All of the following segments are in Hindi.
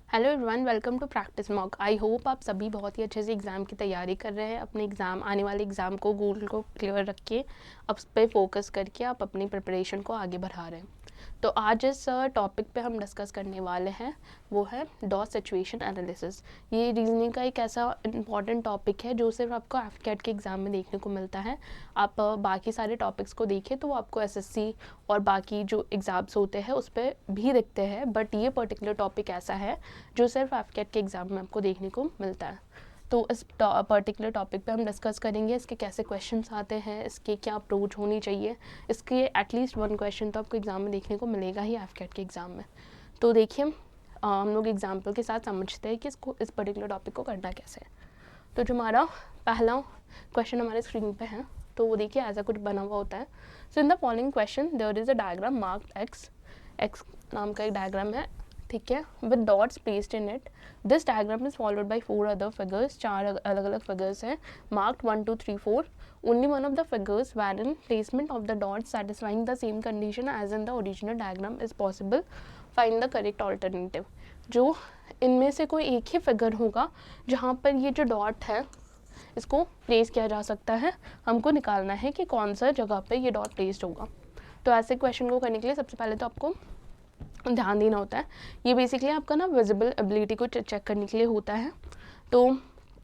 Hello everyone, welcome to practice mock. I hope आप सभी बहुत ही अच्छे से एग्ज़ाम की तैयारी कर रहे हैं। अपने एग्ज़ाम आने वाले एग्ज़ाम को गोल को क्लियर रख के उस पर फोकस करके आप अपनी प्रिपरेशन को आगे बढ़ा रहे हैं। तो आज इस टॉपिक पे हम डिस्कस करने वाले हैं वो है डॉट सिचुएशन एनालिसिस। ये रीजनिंग का एक ऐसा इंपॉर्टेंट टॉपिक है जो सिर्फ आपको एफकेट के एग्ज़ाम में देखने को मिलता है। आप बाकी सारे टॉपिक्स को देखें तो वो आपको एसएससी और बाकी जो एग्ज़ाम्स होते हैं उस पर भी दिखते हैं, बट ये पर्टिकुलर टॉपिक ऐसा है जो सिर्फ एफकेट के एग्ज़ाम में आपको देखने को मिलता है। तो इस पर्टिकुलर टॉपिक पे हम डिस्कस करेंगे इसके कैसे क्वेश्चंस आते हैं, इसके क्या अप्रोच होनी चाहिए। इसके एटलीस्ट वन क्वेश्चन तो आपको एग्ज़ाम में देखने को मिलेगा ही एफकेट के एग्ज़ाम में। तो देखिए हम लोग एग्जाम्पल के साथ समझते हैं कि इस पर्टिकुलर टॉपिक को करना कैसे है। तो जो हमारा पहला क्वेश्चन हमारे स्क्रीन पे है तो वो देखिए ऐसा कुछ बना हुआ होता है। So in the following question there is a diagram marked X नाम का एक डायग्राम है, ठीक है, with dots placed in it. This diagram is followed by 4 other figures. 4 अलग अलग फिगर्स हैं marked 1 2 3 4। Only one of the figures where in placement of the dots satisfying the same condition as in the original diagram is possible, find the correct alternative. जो इनमें से कोई एक ही फिगर होगा जहाँ पर ये जो डॉट है इसको प्लेस किया जा सकता है, हमको निकालना है कि कौन सा जगह पे ये डॉट प्लेस्ड होगा। तो ऐसे क्वेश्चन को करने के लिए सबसे पहले तो आपको ध्यान देना होता है। ये बेसिकली आपका ना विजिबल एबिलिटी को चेक करने के लिए होता है। तो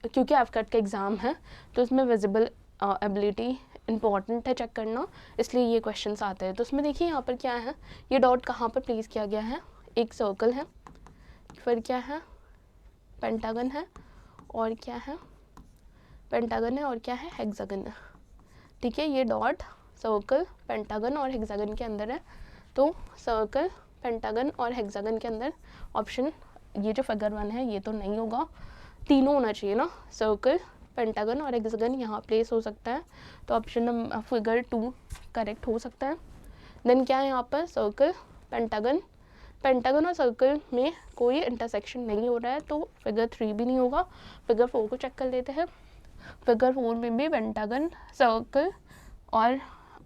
क्योंकि एफकेट का एग्ज़ाम है तो इसमें विजिबल एबिलिटी इंपॉर्टेंट है चेक करना, इसलिए ये क्वेश्चंस आते हैं। तो उसमें देखिए यहाँ पर क्या है, ये डॉट कहाँ पर प्लेस किया गया है। एक सर्कल है, फिर क्या है, पेंटागन है, और क्या है, पेंटागन है, और क्या है, हेक्सागन है। ठीक है, ये डॉट सर्कल, पेंटागन और हेक्सागन के अंदर है। तो सर्कल, पेंटागन और हेक्सागन के अंदर ऑप्शन ये जो फिगर 1 है ये तो नहीं होगा, तीनों होना चाहिए ना, सर्कल, पेंटागन और हेक्सागन यहाँ प्लेस हो सकता है। तो ऑप्शन फिगर 2 करेक्ट हो सकता है। देन क्या है यहाँ पर, सर्कल, पेंटागन, पेंटागन और सर्कल में कोई इंटरसेक्शन नहीं हो रहा है तो फिगर 3 भी नहीं होगा। फिगर 4 को चेक कर लेते हैं। फिगर 4 में भी पेंटागन, सर्कल और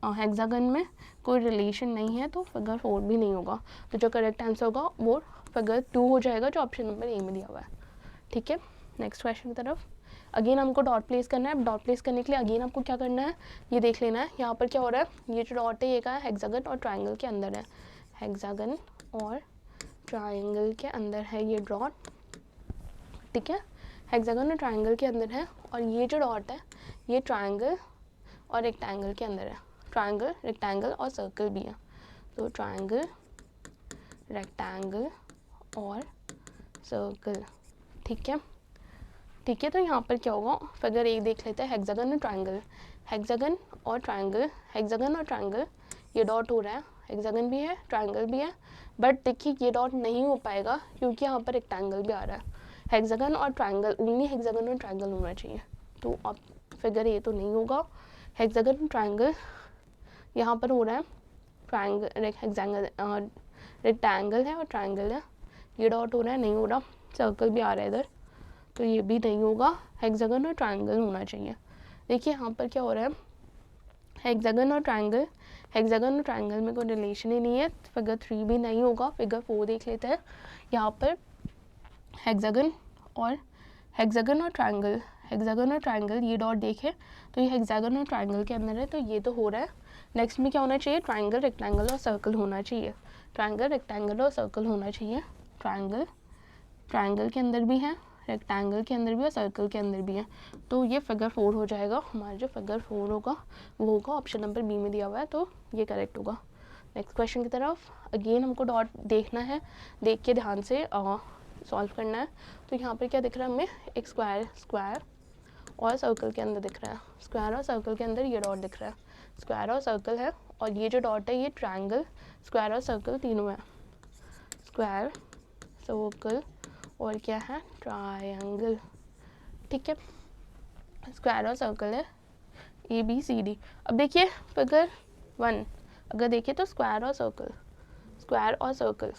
हेक्सागन में कोई रिलेशन नहीं है तो फिगर 4 भी नहीं होगा। तो जो करेक्ट आंसर होगा वो फिगर 2 हो जाएगा जो ऑप्शन नंबर ए में दिया हुआ है। ठीक है, नेक्स्ट क्वेश्चन की तरफ। अगेन हमको डॉट प्लेस करना है। डॉट प्लेस करने के लिए अगेन आपको क्या करना है, ये देख लेना है यहाँ पर क्या हो रहा है। ये जो डॉट है ये का हेक्सागन और ट्राइंगल के अंदर है, हेक्सागन और ट्राइंगल के अंदर है ये डॉट। ठीक है, हेक्सागन और ट्राइंगल के अंदर है, और ये जो डॉट है ये ट्राइंगल और रेक्टेंगल के अंदर है। ट्राइंगल, रेक्टेंगल और सर्कल भी है। तो ट्राइंगल, रेक्टेंगल और सर्कल। ठीक है, ठीक है, तो यहाँ पर क्या होगा, फिगर 1 देख लेते हैं, हेक्सागन और ट्राइंगल। हेक्सागन और ट्राइंगल, हेक्सागन और ट्राइंगल ये डॉट हो रहा है, हेक्सागन भी है, ट्राइंगल भी है, बट देखिए ये डॉट नहीं हो पाएगा क्योंकि यहाँ पर रेक्टेंगल भी आ रहा है। हेक्सागन और ट्राइंगल, ओनली हेक्सागन और ट्राइंगल होना चाहिए। तो अब फिगर ये तो नहीं होगा। हेक्सागन और ट्राइंगल यहाँ पर हो रहा है, ट्राइंगल, हेक्सागन, रेक्टेंगल है और ट्राइंगल है, ये डॉट हो रहा है, नहीं हो रहा। सर्कल भी आ रहा है इधर, तो ये भी नहीं होगा। हेक्सागन और ट्राइंगल होना चाहिए। देखिए यहाँ पर क्या हो रहा है, हेक्सागन और ट्राइंगल, हेक्सागन और ट्राइंगल में कोई रिलेशन ही नहीं है, फिगर 3 भी नहीं होगा। फिगर 4 देख लेते हैं। यहाँ पर हेक्सागन और ट्राइंगल, हेक्सागन और ट्राइंगल ये डॉट देखें तो ये हेक्सागन और ट्राइंगल के अंदर है, तो ये तो हो रहा है। नेक्स्ट में क्या होना चाहिए, ट्राइंगल, रेक्टेंगल और सर्कल होना चाहिए। ट्राइंगल, रेक्टेंगल और सर्कल होना चाहिए। ट्राइंगल, ट्राइंगल के अंदर भी है, रेक्टेंगल के अंदर भी और सर्कल के अंदर भी है। तो ये फिगर 4 हो जाएगा। हमारा जो फिगर 4 होगा वो होगा ऑप्शन नंबर बी में दिया हुआ है, तो ये करेक्ट होगा। नेक्स्ट क्वेश्चन की तरफ। अगेन हमको डॉट देखना है, देख के ध्यान से सॉल्व करना है। तो यहाँ पर क्या दिख रहा है हमें, एक स्क्वायर और सर्कल के अंदर दिख रहा है। स्क्वायर और सर्कल के अंदर ये डॉट दिख रहा है, स्क्वायर और सर्कल है, और ये जो डॉट है ये ट्रायंगल, स्क्वायर और सर्कल तीनों है। स्क्वायर, सर्कल और क्या है, ट्रायंगल। ठीक है, स्क्वायर और सर्कल है, ABCD। अब देखिए फिगर 1 अगर देखिए तो स्क्वायर और सर्कल, स्क्वायर और सर्कल,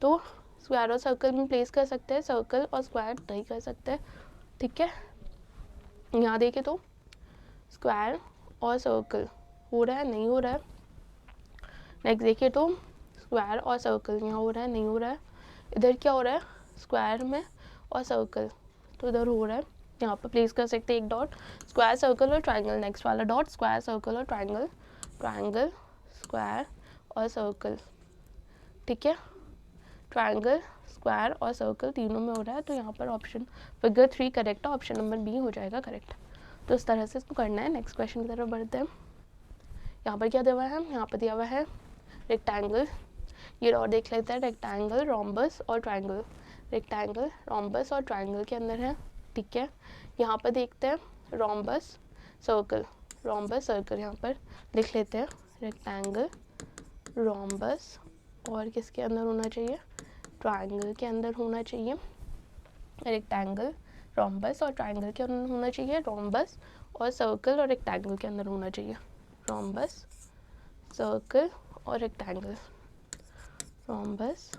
तो स्क्वायर और सर्कल में प्लेस कर सकते हैं, सर्कल और स्क्वायर नहीं कर सकते। ठीक है, यहाँ देखें तो स्क्वायर और सर्कल हो रहा है, नहीं हो रहा है। नेक्स्ट देखिए तो स्क्वायर और सर्कल यहाँ हो रहा है, नहीं हो रहा है। इधर क्या हो रहा है, स्क्वायर में और सर्कल, तो इधर हो रहा है, यहाँ पर प्लेस कर सकते हैं एक डॉट, स्क्वायर सर्कल और ट्राइंगल, नेक्स्ट वाला डॉट स्क्वायर सर्कल और ट्राइंगल, ट्राइंगल स्क्वायर और सर्कल, ठीक है, ट्राइंगल स्क्वायर और सर्कल तीनों में हो रहा है, तो यहाँ पर ऑप्शन फिगर 3 करेक्ट है, ऑप्शन नंबर बी हो जाएगा करेक्ट। तो इस तरह से इसको करना है। नेक्स्ट क्वेश्चन की तरफ बढ़ते हैं। यहाँ पर क्या दिया हुआ है, यहाँ पर दिया हुआ है रेक्टेंगल, ये और देख लेते हैं, रेक्टेंगल, रोम्बस और ट्राइंगल, रेक्टेंगल, रोम्बस और ट्राइंगल के अंदर है, ठीक है। यहाँ पर देखते हैं रोम्बस सर्कल, रोम्बस सर्कल, यहाँ पर लिख लेते हैं रेक्टेंगल, रोम्बस और किसके अंदर होना चाहिए, ट्राइंगल के अंदर होना चाहिए, रेक्टेंगल, रोम्बस और ट्राइंगल के अंदर होना चाहिए, रोम्बस और सर्कल और रेक्टेंगल के अंदर होना चाहिए, रोम्बस, सर्कल और रेक्टेंगल, रोम्बस,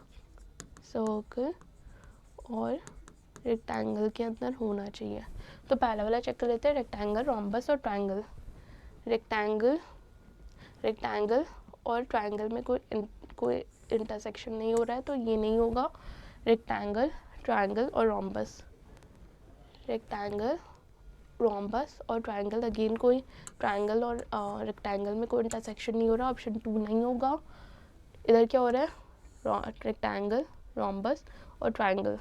सर्कल और रेक्टेंगल के अंदर होना चाहिए। तो पहला वाला चेक कर लेते हैं, रेक्टेंगल, रोम्बस और ट्राइंगल, रेक्टेंगल, रेक्टेंगल और ट्राइंगल में कोई इंटरसेक्शन नहीं हो रहा है, तो ये नहीं होगा, रेक्टेंगल, ट्राइंगल और रोम्बस, रेक्टेंगल, रोम्बस और ट्राइंगल, अगेन कोई ट्राइंगल और रेक्टेंगल में कोई इंटरसेक्शन नहीं हो रहा, ऑप्शन 2 नहीं होगा। इधर क्या हो रहा है, रेक्टेंगल, रोम्बस और ट्राइंगल,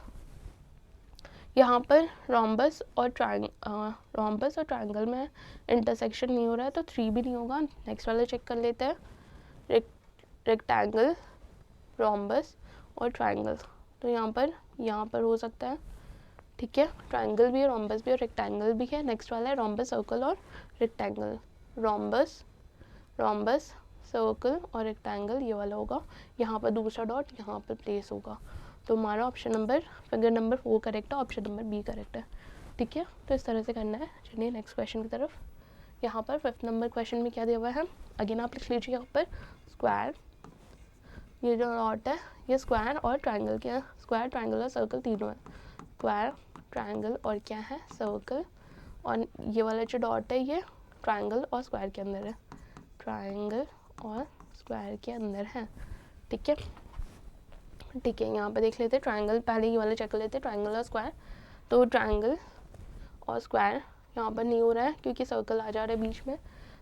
यहाँ पर रोम्बस और ट्राइंगल में इंटरसेक्शन नहीं हो रहा है, तो 3 भी नहीं होगा। नेक्स्ट वाला चेक कर लेते हैं, रेक्टेंगल, रोम्बस और ट्राइंगल, तो यहाँ पर हो सकता है, ठीक है, ट्राइंगल भी है, रोम्बस भी और रेक्टेंगल भी है। नेक्स्ट वाला है रोम्बस सर्कल और रेक्टेंगल, रोम्बस, रोम्बस सर्कल और रेक्टेंगल, ये वाला होगा, यहाँ पर दूसरा डॉट यहाँ पर प्लेस होगा, तो हमारा option number figure number 4 correct है, ऑप्शन नंबर बी करेक्ट है, ठीक है। तो इस तरह से करना है। चलिए नेक्स्ट क्वेश्चन की तरफ। यहाँ पर 5th नंबर क्वेश्चन में क्या दिया हुआ है, अगेन आप लिख लीजिए, यहाँ पर स्क्वायर, ये जो डॉट है ये स्क्वायर और ट्राइंगल के, स्क्वायर, ट्राइंगल और सर्कल तीनों है, स्क्वायर, ट्राइंगल और क्या है, सर्कल, और ये वाला जो डॉट है ये ट्राइंगल और स्क्वायर के अंदर है, ट्राइंगल और स्क्वायर के अंदर है, ठीक है, ठीक है। यहाँ पे देख लेते हैं ट्राइंगल, पहले ये वाला चेक कर लेते हैं, ट्राइंगल और स्क्वायर, तो ट्राइंगल और स्क्वायर यहाँ पर नहीं हो रहा है क्योंकि सर्कल आ जा रहा है बीच में,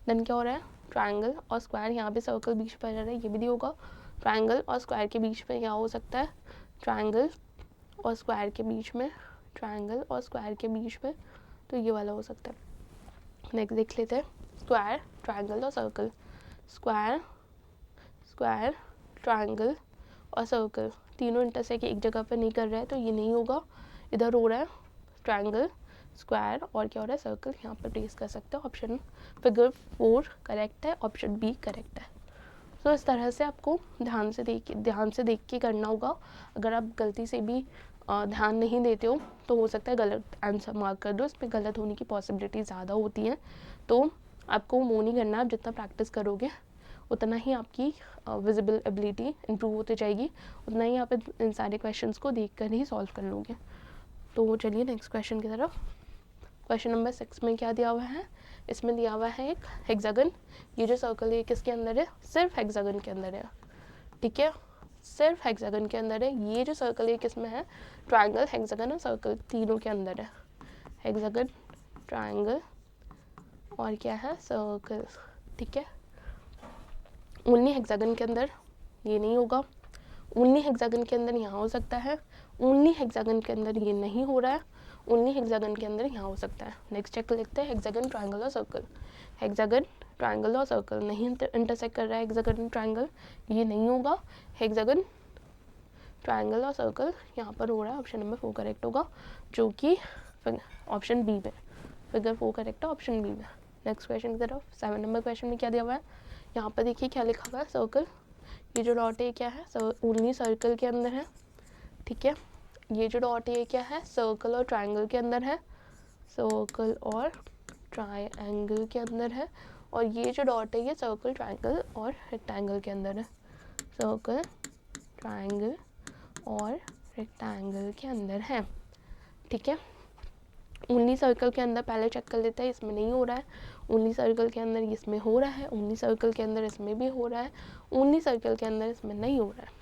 देन क्या हो रहा है, ट्राइंगल और स्क्वायर, यहाँ पे सर्कल बीच पर आ जा रहा है, ये भी नहीं होगा, ट्राइंगल और स्क्वायर के बीच में क्या हो सकता है, ट्राइंगल और स्क्वायर के बीच में, ट्राइंगल और स्क्वायर के बीच में, तो ये वाला हो सकता है। नेक्स्ट देख लेते हैं, स्क्वायर, ट्राइंगल और सर्कल, स्क्वायर, स्क्वायर, ट्राइंगल और सर्कल, तीनों इंटरसेक्ट एक जगह पर नहीं कर रहा है, तो ये नहीं होगा, इधर हो रहा है ट्राइंगल, स्क्वायर और क्या हो रहा है, सर्कल, यहाँ पर प्लेस कर सकते हैं, ऑप्शन फिगर 4 करेक्ट है, ऑप्शन बी करेक्ट है। तो इस तरह से आपको ध्यान से देख के करना होगा। अगर आप गलती से भी ध्यान नहीं देते हो तो हो सकता है गलत आंसर मार्क कर दो, इसमें गलत होने की पॉसिबिलिटी ज़्यादा होती है, तो आपको वो नहीं करना, आप जितना प्रैक्टिस करोगे उतना ही आपकी विजिबल एबिलिटी इम्प्रूव होती जाएगी, उतना ही आप इन सारे क्वेश्चंस को देख कर ही सॉल्व कर लोगे। तो चलिए नेक्स्ट क्वेश्चन की तरफ। क्वेश्चन नंबर 6 में क्या दिया हुआ है, इसमें दिया हुआ है एक हेक्सागन, ये जो सर्कल है किसके अंदर है, सिर्फ हेक्सागन के अंदर है, ठीक है, सिर्फ हेक्सागन के अंदर है। ये जो सर्कल है किसमें है, ट्राइंगल, हेक्सागन और सर्कल तीनों के अंदर है, हेक्सागन, ट्राइंगल और क्या है, सर्कल, ठीक है। ओनली हेक्सागन के अंदर ये नहीं होगा, ओनली हेक्सागन के अंदर यहाँ हो सकता है, ओनली हेक्सागन के अंदर ये नहीं हो रहा है, ओनली हेक्सागन के अंदर यहाँ हो सकता है। नेक्स्ट चेक लिखते हैं, हेक्सागन, ट्राइंगल और सर्कल, हेक्सागन, ट्राइंगल और सर्कल नहीं इंटरसेक्ट कर रहा है, हेक्सागन, ट्राइंगल, ये नहीं होगा, हेक्सागन, ट्राइंगल और सर्कल यहाँ पर हो रहा है, ऑप्शन नंबर 4 करेक्ट होगा, जो कि ऑप्शन बी में, फिगर 4 करेक्ट है, ऑप्शन बी में। नेक्स्ट क्वेश्चन की तरफ। 7 नंबर क्वेश्चन में क्या दिया हुआ है, यहाँ पर देखिए क्या लिखा हुआ है, सर्कल, ये जो डॉट है क्या है, ओनली सर्कल के अंदर है, ठीक है, ये जो डॉट है क्या है, सर्कल और ट्राइंगल के अंदर है, सर्कल और ट्राइंगल के अंदर है, और ये जो डॉट है ये सर्कल, ट्राइंगल और रेक्टेंगल के अंदर है, सर्कल, ट्राइंगल और रेक्टेंगल के अंदर है, ठीक है। ओनली सर्कल के अंदर पहले चेक कर लेते हैं, इसमें नहीं हो रहा है, ओनली सर्कल के अंदर इसमें हो रहा है, ओनली सर्कल के अंदर इसमें भी हो रहा है, ओनली सर्कल के अंदर इसमें नहीं हो रहा है।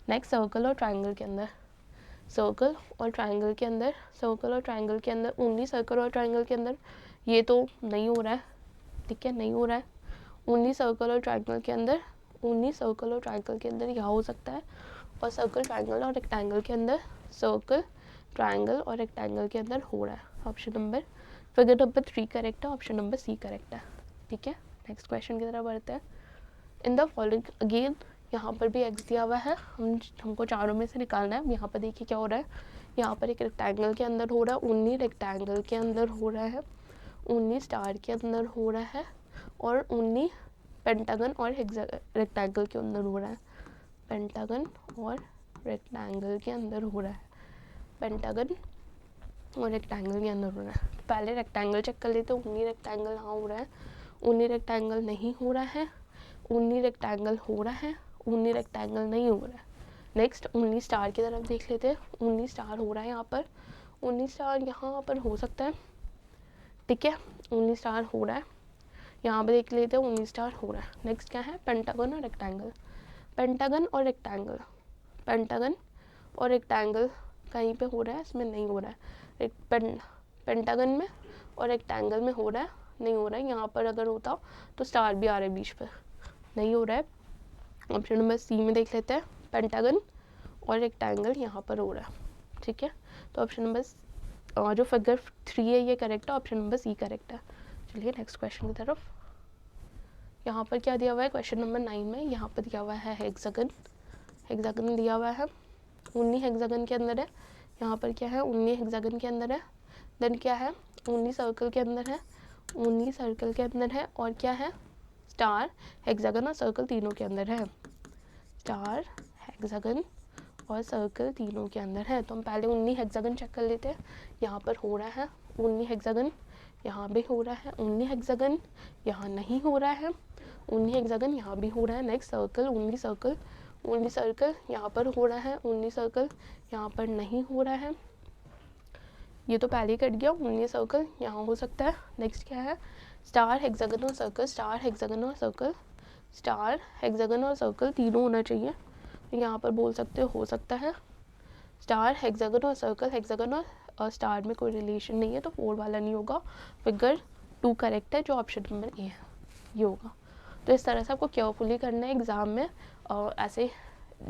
नेक्स्ट सर्कल और ट्राइंगल के अंदर, सर्कल और ट्रायंगल के अंदर, सर्कल और ट्रायंगल के अंदर, ओनली सर्कल और ट्रायंगल के अंदर, ये तो नहीं हो रहा है, ठीक है, नहीं हो रहा है। ओनली सर्कल और ट्रायंगल के अंदर, ओनली सर्कल और ट्रायंगल के अंदर यहाँ हो सकता है, और सर्कल, ट्रायंगल और रेक्टेंगल के अंदर, सर्कल, ट्रायंगल और रेक्टेंगल के अंदर हो रहा है। Option number, figure number 3 correct है, ऑप्शन नंबर सी करेक्ट है, ठीक है। नेक्स्ट क्वेश्चन की तरफ बढ़ते हैं। इन द फॉलोइंग, अगेन यहाँ पर भी एक्स दिया हुआ है, हमको चारों में से निकालना है। यहाँ पर देखिए क्या हो रहा है, यहाँ पर एक रेक्टेंगल के अंदर हो रहा है, ओनली रेक्टेंगल के अंदर हो रहा है, ओनली स्टार के अंदर हो रहा है, और ओनली पेंटागन और रेक्टेंगल के अंदर हो रहा है, पेंटागन और रेक्टेंगल के अंदर हो रहा है, पेंटागन और रेक्टेंगल के अंदर हो रहा है। पहले रेक्टेंगल चेक कर लेते हैं, ओनली रेक्टेंगल यहाँ हो रहा है, ओनली रेक्टेंगल नहीं हो रहा है, ओनली रेक्टेंगल हो रहा है, ओनली रेक्टेंगल नहीं हो रहा है। नेक्स्ट ओनली स्टार की तरफ देख लेते हैं, ओनली स्टार हो रहा है यहाँ पर, ओनली स्टार यहाँ पर हो सकता है, ठीक है, ओनली स्टार हो रहा है, यहाँ पर देख लेते हैं, ओनली स्टार हो रहा है। नेक्स्ट क्या है, पेंटागन और रेक्टेंगल, पेंटागन और रेक्टेंगल, पेंटागन और रेक्टेंगल कहीं पे हो रहा है, इसमें नहीं हो रहा है, पेंटागन में और रेक्टेंगल में हो रहा है, नहीं हो रहा है। यहाँ पर अगर होता तो स्टार भी आ रहा है बीच पर, नहीं हो रहा है। ऑप्शन नंबर सी में देख लेते हैं, पेंटागन और रेक्टेंगल यहाँ पर हो रहा है, ठीक है। तो ऑप्शन नंबर जो फिगर 3 है ये करेक्ट है, ऑप्शन नंबर सी करेक्ट है। चलिए नेक्स्ट क्वेश्चन की तरफ। यहाँ पर क्या दिया हुआ है, क्वेश्चन नंबर 9 में यहाँ पर दिया हुआ है हेक्सागन, हेक्सागन दिया हुआ है, ओनली हेक्सागन के अंदर है। यहाँ पर क्या है, ओनली हेक्सागन के अंदर है। देन क्या है, ओनली सर्कल के अंदर है, ओनली सर्कल के अंदर है, और क्या है, स्टार, हेक्सागन और सर्कल तीनों के अंदर है, स्टार, हेक्सागन और सर्कल तीनों के अंदर है। तो हम पहले ओनली हेक्सागन चेक कर लेते हैं, यहाँ पर हो रहा है ओनली हेक्सागन, यहाँ भी हो रहा है ओनली हेक्सागन, यहाँ नहीं हो रहा है ओनली हेक्सागन, यहाँ भी हो रहा है। Next circle, only circle, only circle यहाँ पर हो रहा है, ओनली सर्कल यहाँ पर नहीं हो रहा है, ये तो पहले ही कट गया, ओनली सर्कल यहाँ हो सकता है। नेक्स्ट क्या है, स्टार, हेक्सागन और सर्कल, स्टार, हेक्सागन और सर्कल, स्टार, हेक्सागन और सर्कल तीनों होना चाहिए, यहाँ पर बोल सकते हो सकता है स्टार, हेक्सागन और सर्कल, हेक्सागन और स्टार में कोई रिलेशन नहीं है तो 4 वाला नहीं होगा, फिगर 2 करेक्ट है, जो ऑप्शन नंबर ए है ये होगा। तो इस तरह से आपको केयरफुली करना है एग्ज़ाम में, ऐसे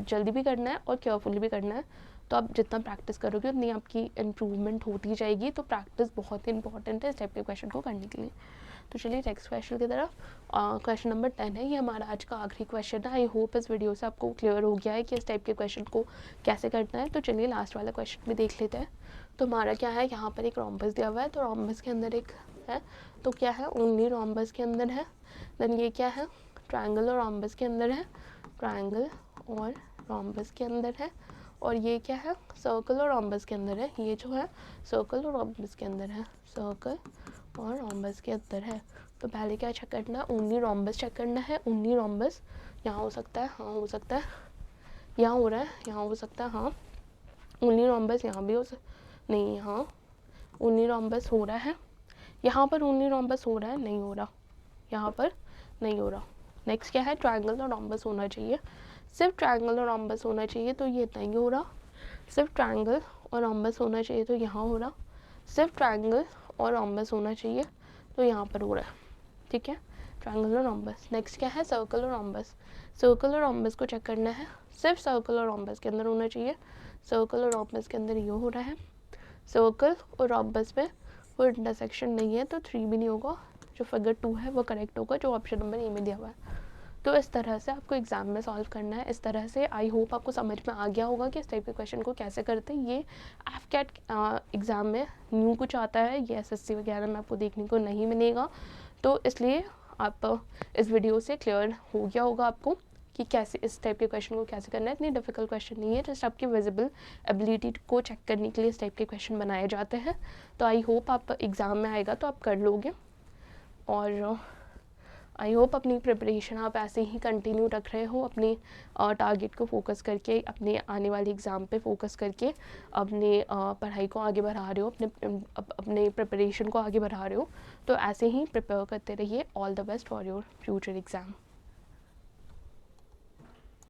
जल्दी भी करना है और केयरफुली भी करना है। तो आप जितना प्रैक्टिस करोगे उतनी आपकी इम्प्रूवमेंट होती जाएगी। तो प्रैक्टिस बहुत ही इंपॉर्टेंट है इस टाइप के क्वेश्चन को करने के लिए। तो चलिए नेक्स्ट क्वेश्चन की तरफ। क्वेश्चन नंबर 10 है, ये हमारा आज का आखिरी क्वेश्चन है। आई होप इस वीडियो से आपको क्लियर हो गया है कि इस टाइप के क्वेश्चन को कैसे करना है। तो चलिए लास्ट वाला क्वेश्चन भी देख लेते हैं। तो हमारा क्या है, यहाँ पर एक रोम्बस दिया हुआ है, तो रोम्बस के अंदर एक है, तो क्या है, ओनली रोम्बस के अंदर है। देन ये क्या है, ट्रायंगल और रोम्बस के अंदर है, ट्रायंगल और रोम्बस के अंदर है। और ये क्या है, सर्कल और रोम्बस के अंदर है। ये जो है सर्कल और रोम्बस के अंदर है, सर्कल और रोम्बस के अंदर है। तो पहले क्या चेक करना है, ओनली रोम्बस चेक करना है। ओनली रोम्बस यहाँ हो सकता है, हाँ हो सकता है, यहाँ हो रहा है, यहाँ हो सकता है, हाँ। ओनली रोम्बस यहाँ भी नहीं, हाँ ओनली रोम्बस हो रहा है, यहाँ पर ओनली रोम्बस हो रहा है, नहीं हो रहा, यहाँ पर नहीं हो रहा। नेक्स्ट क्या है, ट्रायंगल और रोम्बस होना चाहिए, सिर्फ ट्रायंगल और रोम्बस होना चाहिए, तो ये नहीं हो रहा। सिर्फ ट्रायंगल और रोम्बस होना चाहिए, तो यहाँ हो रहा। सिर्फ ट्रायंगल और रोम्बस होना चाहिए, तो यहाँ पर हो रहा है, ठीक है, ट्रायंगल और रोम्बस। नेक्स्ट क्या है, सर्कल और रोम्बस। सर्कल और रोम्बस को चेक करना है, सिर्फ सर्कल और रोम्बस के अंदर होना चाहिए, सर्कल और रोम्बस के अंदर ये हो रहा है। सर्कल और रोम्बस में कोई इंटरसेक्शन नहीं है, तो 3 भी नहीं होगा, जो फिगर 2 है वो करेक्ट होगा, जो ऑप्शन नंबर ए में दिया हुआ है। तो इस तरह से आपको एग्ज़ाम में सॉल्व करना है। इस तरह से आई होप आपको समझ में आ गया होगा कि इस टाइप के क्वेश्चन को कैसे करते हैं। ये एफकेट एग्ज़ाम में न्यू कुछ आता है, ये एसएससी वगैरह में आपको देखने को नहीं मिलेगा। तो इसलिए आप इस वीडियो से क्लियर हो गया होगा आपको कि कैसे इस टाइप के क्वेश्चन को कैसे करना है। इतनी डिफिकल्ट क्वेश्चन नहीं है, जस्ट आपकी विजिबल एबिलिटी को चेक करने के लिए इस टाइप के क्वेश्चन बनाए जाते हैं। तो आई होप आप एग्ज़ाम में आएगा तो आप कर लोगे, और आई होप अपनी प्रिपरेशन आप ऐसे ही कंटिन्यू रख रहे हो, अपने टारगेट को फोकस करके, अपने आने वाले एग्ज़ाम पे फोकस करके अपने पढ़ाई को आगे बढ़ा रहे हो, अपने प्रिपरेशन को आगे बढ़ा रहे हो। तो ऐसे ही प्रिपेयर करते रहिए। All the best for your future exam.